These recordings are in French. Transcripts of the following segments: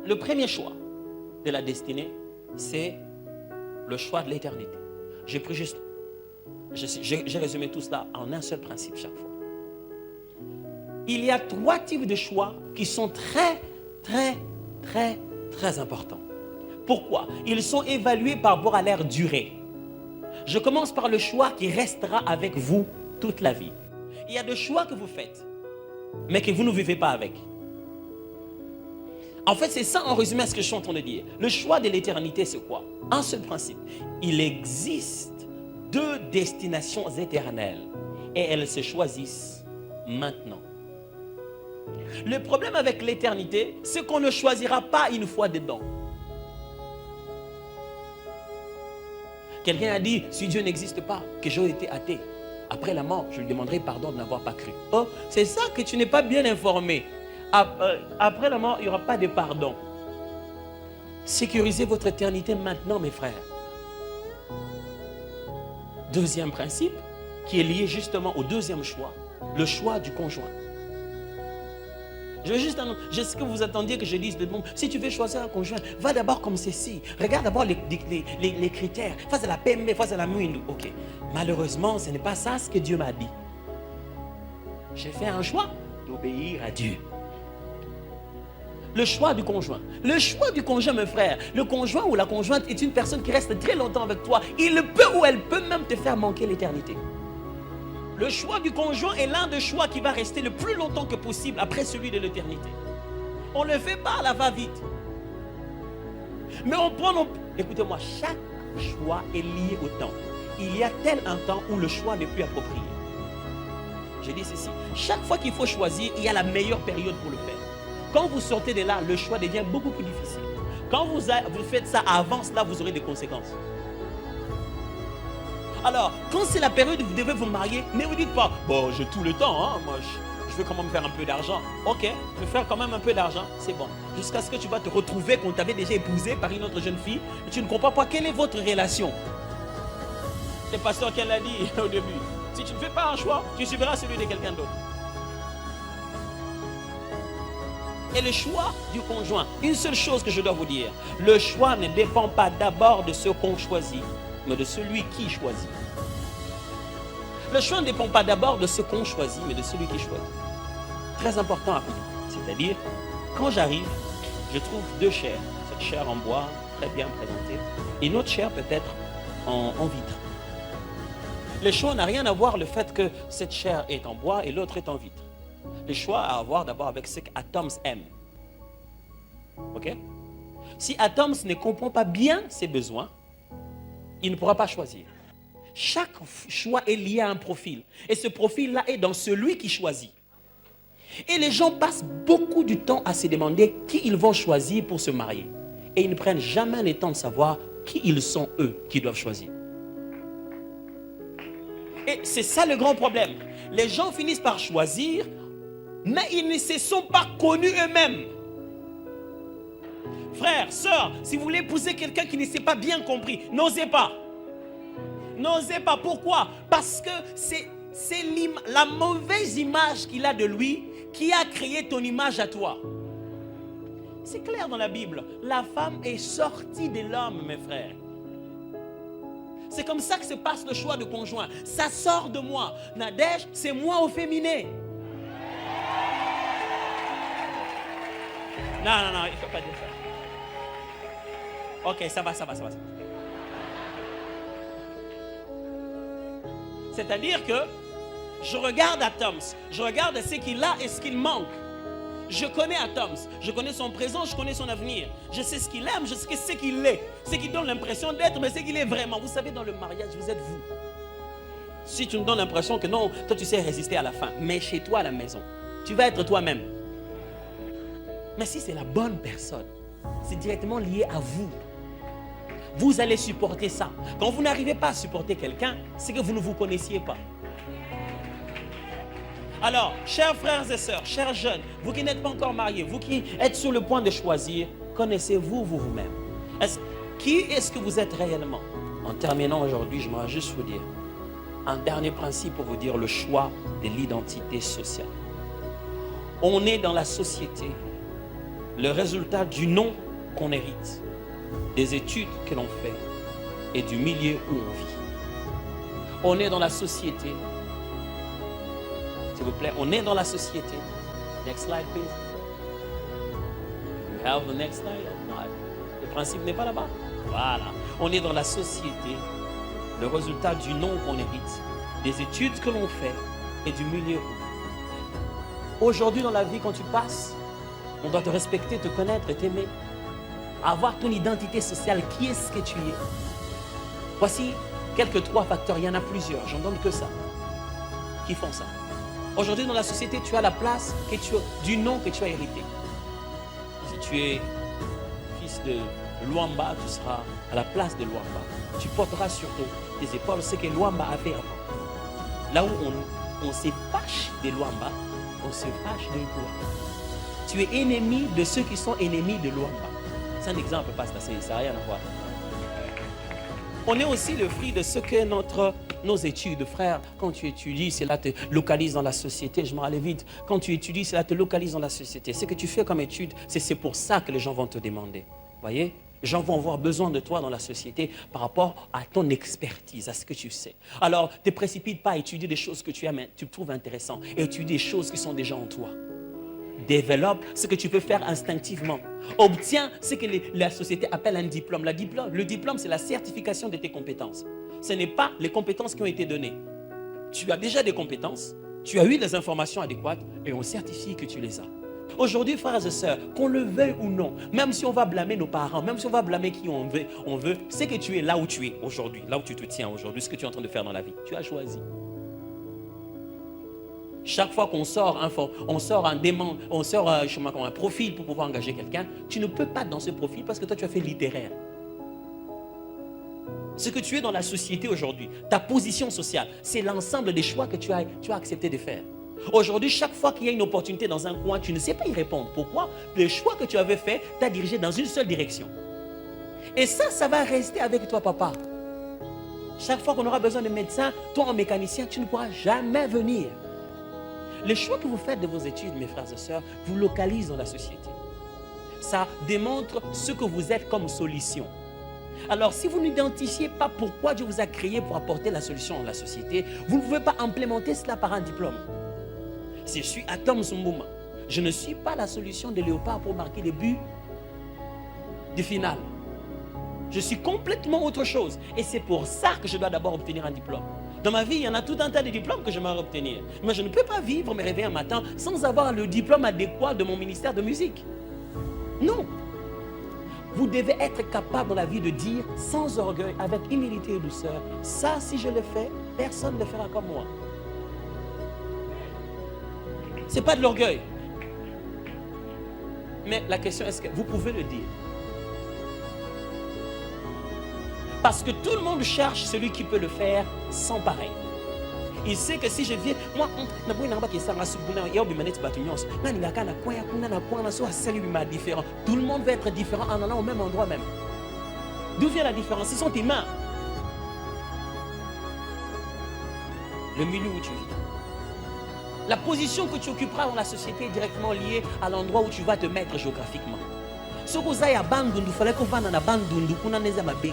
Le premier choix de la destinée, c'est le choix de l'éternité. J'ai pris juste, j'ai résumé tout cela en un seul principe chaque fois. Il y a 3 types de choix qui sont très importants. Pourquoi? Ils sont évalués par rapport à leur durée. Je commence par le choix qui restera avec vous toute la vie. Il y a des choix que vous faites, mais que vous ne vivez pas avec. En fait, c'est ça en résumé ce que je suis en train de dire. Le choix de l'éternité, c'est quoi? Un seul principe. Il existe 2 destinations éternelles et elles se choisissent maintenant. Le problème avec l'éternité, c'est qu'on ne choisira pas une fois dedans. Quelqu'un a dit, si Dieu n'existe pas, que j'aurais été athée. Après la mort, je lui demanderai pardon de n'avoir pas cru. Oh, c'est ça que tu n'es pas bien informé. Après la mort, il n'y aura pas de pardon. Sécurisez votre éternité maintenant, mes frères. Deuxième principe, qui est lié justement au deuxième choix, le choix du conjoint. Je sais que vous attendiez que je dise de monde, si tu veux choisir un conjoint, va d'abord comme ceci. Regarde d'abord les critères. Face à la PMB, face à la mouine. Ok. Malheureusement, ce n'est pas ça ce que Dieu m'a dit. J'ai fait un choix d'obéir à Dieu. Le choix du conjoint. Le choix du conjoint, mes frères. Le conjoint ou la conjointe est une personne qui reste très longtemps avec toi. Il peut ou elle peut même te faire manquer l'éternité. Le choix du conjoint est l'un des choix qui va rester le plus longtemps que possible après celui de l'éternité. On ne le fait pas à la va-vite. Mais on prend... Écoutez-moi, chaque choix est lié au temps. Il y a tel un temps où le choix n'est plus approprié. Je dis ceci. Chaque fois qu'il faut choisir, il y a la meilleure période pour le faire. Quand vous sortez de là, le choix devient beaucoup plus difficile. Quand vous faites ça avant cela, vous aurez des conséquences. Alors, quand c'est la période où vous devez vous marier, ne vous dites pas, bon, j'ai tout le temps, hein, moi, je veux quand même faire un peu d'argent. Ok, je veux faire quand même un peu d'argent, c'est bon. Jusqu'à ce que tu vas te retrouver qu'on t'avait déjà épousé par une autre jeune fille, et tu ne comprends pas quelle est votre relation. C'est le pasteur qui l'a dit au début. Si tu ne fais pas un choix, tu subiras celui de quelqu'un d'autre. Et le choix du conjoint, une seule chose que je dois vous dire, le choix ne dépend pas d'abord de ce qu'on choisit, mais de celui qui choisit. Le choix ne dépend pas d'abord de ce qu'on choisit, mais de celui qui choisit. Très important à comprendre. C'est-à-dire, quand j'arrive, je trouve 2 chairs. Cette chair en bois, très bien présentée, et une autre chair peut-être en vitre. Le choix n'a rien à voir le fait que cette chair est en bois et l'autre est en vitre. Le choix a à voir d'abord avec ce qu'Atoms aime. Ok? Si Atoms ne comprend pas bien ses besoins, il ne pourra pas choisir. Chaque choix est lié à un profil. Et ce profil-là est dans celui qui choisit. Et les gens passent beaucoup de temps à se demander qui ils vont choisir pour se marier. Et ils ne prennent jamais le temps de savoir qui ils sont eux qui doivent choisir. Et c'est ça le grand problème. Les gens finissent par choisir, mais ils ne se sont pas connus eux-mêmes. Frères, sœurs, si vous voulez épouser quelqu'un qui ne s'est pas bien compris, n'osez pas. N'osez pas. Pourquoi? Parce que c'est la mauvaise image qu'il a de lui qui a créé ton image à toi. C'est clair dans la Bible. La femme est sortie de l'homme, mes frères. C'est comme ça que se passe le choix de conjoint. Ça sort de moi. Nadège, c'est moi au féminin. Non, il ne faut pas dire ça. Ok, ça va. C'est-à-dire que je regarde Atoms, je regarde ce qu'il a et ce qu'il manque. Je connais Atoms, je connais son présent, je connais son avenir. Je sais ce qu'il aime, je sais ce qu'il est. Ce qui donne l'impression d'être, mais ce qu'il est vraiment. Vous savez, dans le mariage, vous êtes vous. Si tu me donnes l'impression que non, toi tu sais résister à la fin, mais chez toi à la maison, tu vas être toi-même. Mais si c'est la bonne personne, c'est directement lié à vous. Vous allez supporter ça. Quand vous n'arrivez pas à supporter quelqu'un, c'est que vous ne vous connaissiez pas. Alors, chers frères et sœurs, chers jeunes, vous qui n'êtes pas encore mariés, vous qui êtes sur le point de choisir, connaissez-vous vous-même? Qui est-ce que vous êtes réellement? En terminant aujourd'hui, je vais juste vous dire un dernier principe pour vous dire le choix de l'identité sociale. On est dans la société le résultat du nom qu'on hérite, des études que l'on fait et du milieu où on vit. On est dans la société. S'il vous plaît, on est dans la société. Next slide, please. You have the next slide or not? Le principe n'est pas là-bas. Voilà. On est dans la société. Le résultat du nom qu'on hérite, des études que l'on fait et du milieu où on vit. Aujourd'hui, dans la vie, quand tu passes, on doit te respecter, te connaître et t'aimer. Avoir ton identité sociale, qui est-ce que tu es? Voici quelques 3 facteurs, il y en a plusieurs, j'en donne que ça, qui font ça. Aujourd'hui, dans la société, tu as la place du nom que tu as hérité. Si tu es fils de Luamba, tu seras à la place de Luamba. Tu porteras sur tes épaules ce que Luamba a fait avant. Là où on se fâche de Luamba, on se fâche de toi. Tu es ennemi de ceux qui sont ennemis de Luamba. C'est un exemple, pasteur, ça n'a rien à voir. On est aussi le fruit de ce que nos études, frère. Quand tu étudies, cela te localise dans la société. Je m'en allais vite. Quand tu étudies, cela te localise dans la société. Ce que tu fais comme étude, c'est pour ça que les gens vont te demander. Voyez? Les gens vont avoir besoin de toi dans la société par rapport à ton expertise, à ce que tu sais. Alors, ne te précipite pas à étudier des choses que tu trouves intéressantes. Étudie des choses qui sont déjà en toi. Développe ce que tu peux faire instinctivement. Obtiens ce que la société appelle un diplôme. Le diplôme, c'est la certification de tes compétences. Ce n'est pas les compétences qui ont été données. Tu as déjà des compétences, tu as eu les informations adéquates et on certifie que tu les as. Aujourd'hui, frères et sœurs, qu'on le veuille ou non, même si on va blâmer nos parents, même si on va blâmer qui on veut, c'est que tu es là où tu es aujourd'hui, là où tu te tiens aujourd'hui, ce que tu es en train de faire dans la vie. Tu as choisi. Chaque fois qu'on sort un profil pour pouvoir engager quelqu'un, tu ne peux pas dans ce profil parce que toi tu as fait littéraire. Ce que tu es dans la société aujourd'hui, ta position sociale, c'est l'ensemble des choix que tu as accepté de faire. Aujourd'hui, chaque fois qu'il y a une opportunité dans un coin, tu ne sais pas y répondre. Pourquoi? Le choix que tu avais fait t'a dirigé dans une seule direction. Et ça va rester avec toi, papa. Chaque fois qu'on aura besoin de médecin, toi en mécanicien, tu ne pourras jamais venir. Les choix que vous faites de vos études, mes frères et sœurs, vous localisent dans la société. Ça démontre ce que vous êtes comme solution. Alors, si vous n'identifiez pas pourquoi Dieu vous a créé pour apporter la solution dans la société, vous ne pouvez pas implémenter cela par un diplôme. Si je suis Atom Zumbouma, je ne suis pas la solution de Léopard pour marquer les buts du final. Je suis complètement autre chose. Et c'est pour ça que je dois d'abord obtenir un diplôme. Dans ma vie, il y en a tout un tas de diplômes que j'aimerais obtenir. Mais je ne peux pas vivre, me réveiller un matin sans avoir le diplôme adéquat de mon ministère de musique. Non. Vous devez être capable dans la vie de dire sans orgueil, avec humilité et douceur, ça, si je le fais, personne ne le fera comme moi. Ce n'est pas de l'orgueil. Mais la question, est-ce que vous pouvez le dire? Parce que tout le monde cherche celui qui peut le faire sans pareil. Il sait que si je viens, moi, tout le monde va être différent en allant au même endroit même. D'où vient la différence? Ce sont tes mains. Le milieu où tu vis. La position que tu occuperas dans la société est directement liée à l'endroit où tu vas te mettre géographiquement. Ce que vous avez à Bandundu, il fallait qu'on vende à Bandundu, qu'on a des amis.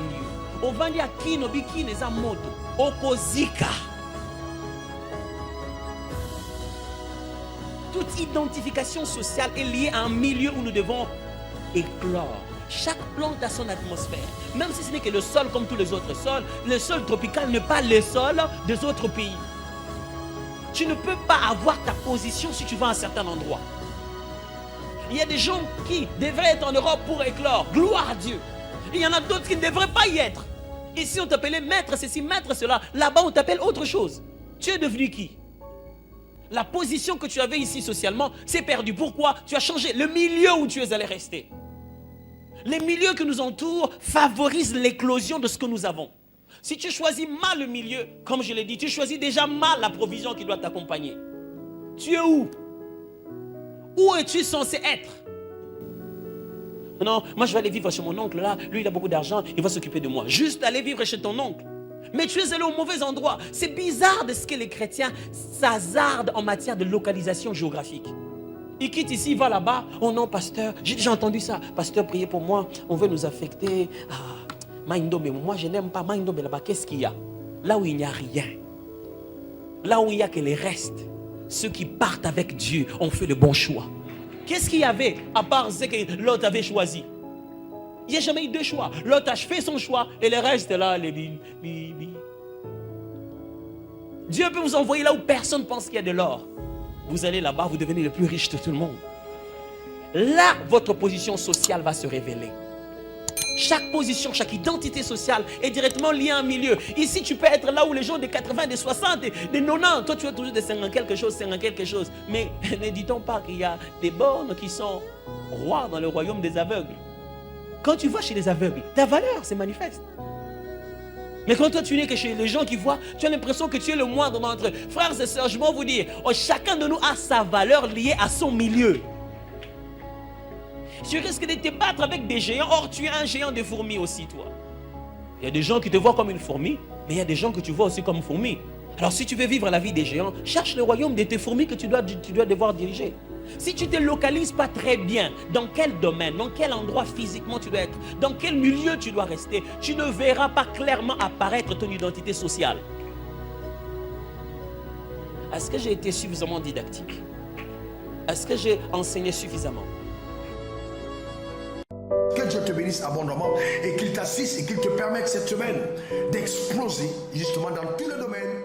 On vend à Kino, Bikini, des moto. Okozika. Toute identification sociale est liée à un milieu où nous devons éclore. Chaque plante a son atmosphère. Même si ce n'est que le sol comme tous les autres sols, le sol tropical n'est pas le sol des autres pays. Tu ne peux pas avoir ta position si tu vas à un certain endroit. Il y a des gens qui devraient être en Europe pour éclore. Gloire à Dieu. Il y en a d'autres qui ne devraient pas y être. Ici, on t'appelait maître ceci, maître cela. Là-bas, on t'appelle autre chose. Tu es devenu qui? La position que tu avais ici socialement, c'est perdu. Pourquoi? Tu as changé le milieu où tu es allé rester. Les milieux qui nous entourent favorisent l'éclosion de ce que nous avons. Si tu choisis mal le milieu, comme je l'ai dit, tu choisis déjà mal la provision qui doit t'accompagner. Tu es où? Où es-tu censé être? Non, moi je vais aller vivre chez mon oncle là, lui il a beaucoup d'argent, il va s'occuper de moi. Juste aller vivre chez ton oncle. Mais tu es allé au mauvais endroit. C'est bizarre de ce que les chrétiens s'hasardent en matière de localisation géographique. Il quitte ici, il va là-bas. Oh non, pasteur, j'ai déjà entendu ça. Pasteur, priez pour moi. On veut nous affecter. Ah, Maindombe, moi je n'aime pas Maindombe là-bas. Qu'est-ce qu'il y a? Là où il n'y a rien. Là où il n'y a que les restes. Ceux qui partent avec Dieu ont fait le bon choix. Qu'est-ce qu'il y avait à part ce que l'autre avait choisi? Il n'y a jamais eu deux choix. L'autre a fait son choix et le reste là, les bi. Dieu peut vous envoyer là où personne pense qu'il y a de l'or. Vous allez là-bas, vous devenez le plus riche de tout le monde. Là, votre position sociale va se révéler. Chaque position, chaque identité sociale est directement liée à un milieu. Ici, tu peux être là où les gens de 80, de 60, de 90, toi tu es toujours de 50 quelque chose. Mais ne dit-on pas qu'il y a des bornes qui sont rois dans le royaume des aveugles? Quand tu vas chez les aveugles, ta valeur se manifeste. Mais quand toi tu n'es que chez les gens qui voient, tu as l'impression que tu es le moindre d'entre eux. Frères et sœurs, je vais vous dire, chacun de nous a sa valeur liée à son milieu. Tu risques de te battre avec des géants. Or, tu es un géant de fourmis aussi, toi. Il y a des gens qui te voient comme une fourmi, mais il y a des gens que tu vois aussi comme une fourmi. Alors, si tu veux vivre la vie des géants, cherche le royaume de tes fourmis que tu dois devoir diriger. Si tu ne te localises pas très bien, dans quel domaine, dans quel endroit physiquement tu dois être, dans quel milieu tu dois rester, tu ne verras pas clairement apparaître ton identité sociale. Est-ce que j'ai été suffisamment didactique? Est-ce que j'ai enseigné suffisamment? Que Dieu te bénisse abondamment et qu'il t'assiste et qu'il te permette cette semaine d'exploser justement dans tous les domaines.